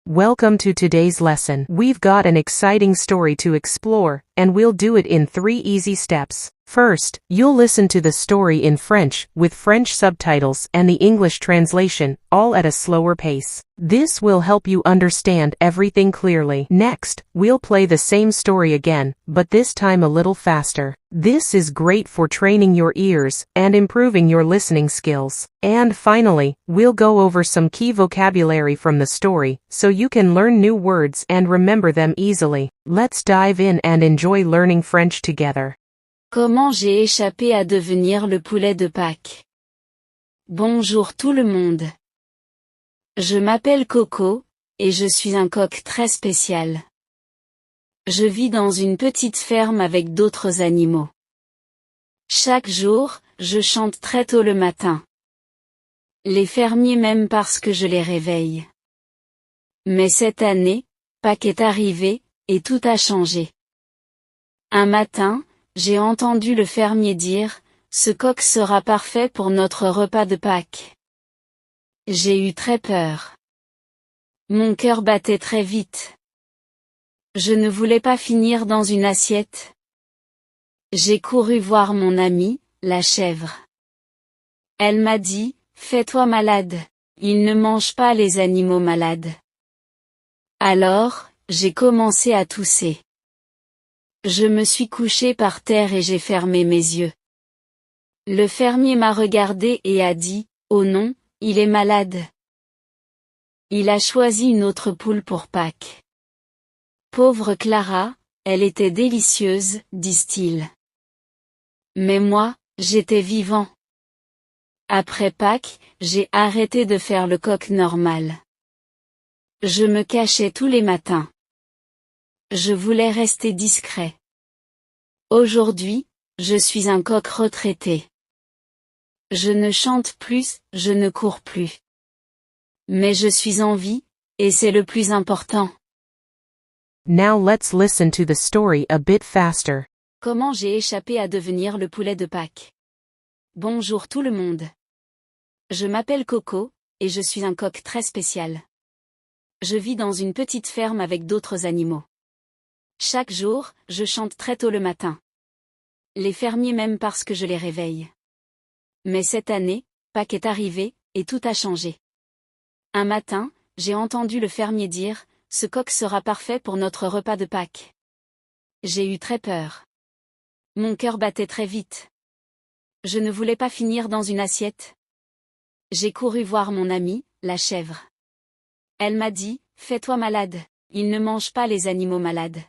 Welcome to today's lesson. We've got an exciting story to explore, and we'll do it in 3 easy steps. First, you'll listen to the story in French, with French subtitles and the English translation, all at a slower pace. This will help you understand everything clearly. Next, we'll play the same story again, but this time a little faster. This is great for training your ears and improving your listening skills. And finally, we'll go over some key vocabulary from the story, so you can learn new words and remember them easily. Let's dive in and enjoy learning French together. Comment j'ai échappé à devenir le poulet de Pâques? Bonjour tout le monde. Je m'appelle Coco, et je suis un coq très spécial. Je vis dans une petite ferme avec d'autres animaux. Chaque jour, je chante très tôt le matin. Les fermiers m'aiment parce que je les réveille. Mais cette année, Pâques est arrivé, et tout a changé. Un matin, j'ai entendu le fermier dire, « Ce coq sera parfait pour notre repas de Pâques. » J'ai eu très peur. Mon cœur battait très vite. Je ne voulais pas finir dans une assiette. J'ai couru voir mon amie, la chèvre. Elle m'a dit, « Fais-toi malade, ils ne mangent pas les animaux malades. » Alors, j'ai commencé à tousser. Je me suis couché par terre et j'ai fermé mes yeux. Le fermier m'a regardé et a dit, « Oh non, il est malade. » Il a choisi une autre poule pour Pâques. Pauvre Clara, elle était délicieuse, disent-ils. Mais moi, j'étais vivant. Après Pâques, j'ai arrêté de faire le coq normal. Je me cachais tous les matins. Je voulais rester discret. Aujourd'hui, je suis un coq retraité. Je ne chante plus, je ne cours plus. Mais je suis en vie, et c'est le plus important. Now let's listen to the story a bit faster. Comment j'ai échappé à devenir le poulet de Pâques? Bonjour tout le monde. Je m'appelle Coco, et je suis un coq très spécial. Je vis dans une petite ferme avec d'autres animaux. Chaque jour, je chante très tôt le matin. Les fermiers m'aiment parce que je les réveille. Mais cette année, Pâques est arrivé, et tout a changé. Un matin, j'ai entendu le fermier dire, « Ce coq sera parfait pour notre repas de Pâques. » J'ai eu très peur. Mon cœur battait très vite. Je ne voulais pas finir dans une assiette. J'ai couru voir mon amie, la chèvre. Elle m'a dit, « Fais-toi malade, ils ne mangent pas les animaux malades. »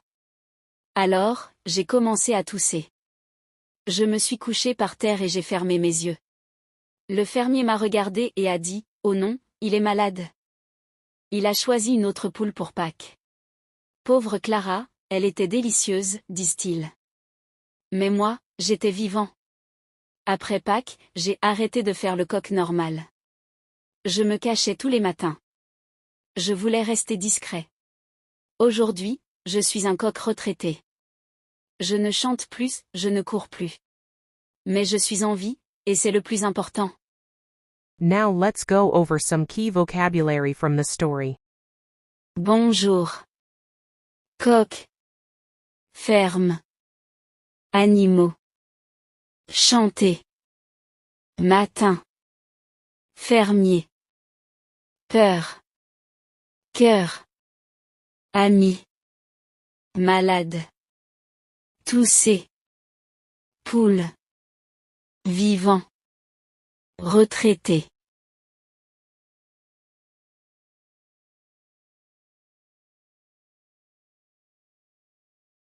Alors, j'ai commencé à tousser. Je me suis couché par terre et j'ai fermé mes yeux. Le fermier m'a regardé et a dit, « Oh non, il est malade. » Il a choisi une autre poule pour Pâques. Pauvre Clara, elle était délicieuse, disent-ils. Mais moi, j'étais vivant. Après Pâques, j'ai arrêté de faire le coq normal. Je me cachais tous les matins. Je voulais rester discret. Aujourd'hui, je suis un coq retraité. Je ne chante plus, je ne cours plus. Mais je suis en vie, et c'est le plus important. Now let's go over some key vocabulary from the story. Bonjour. Coq. Ferme. Animaux. Chanter. Matin. Fermier. Peur. Cœur. Ami. Malade. Tousser. Poule. Vivant. Retraité.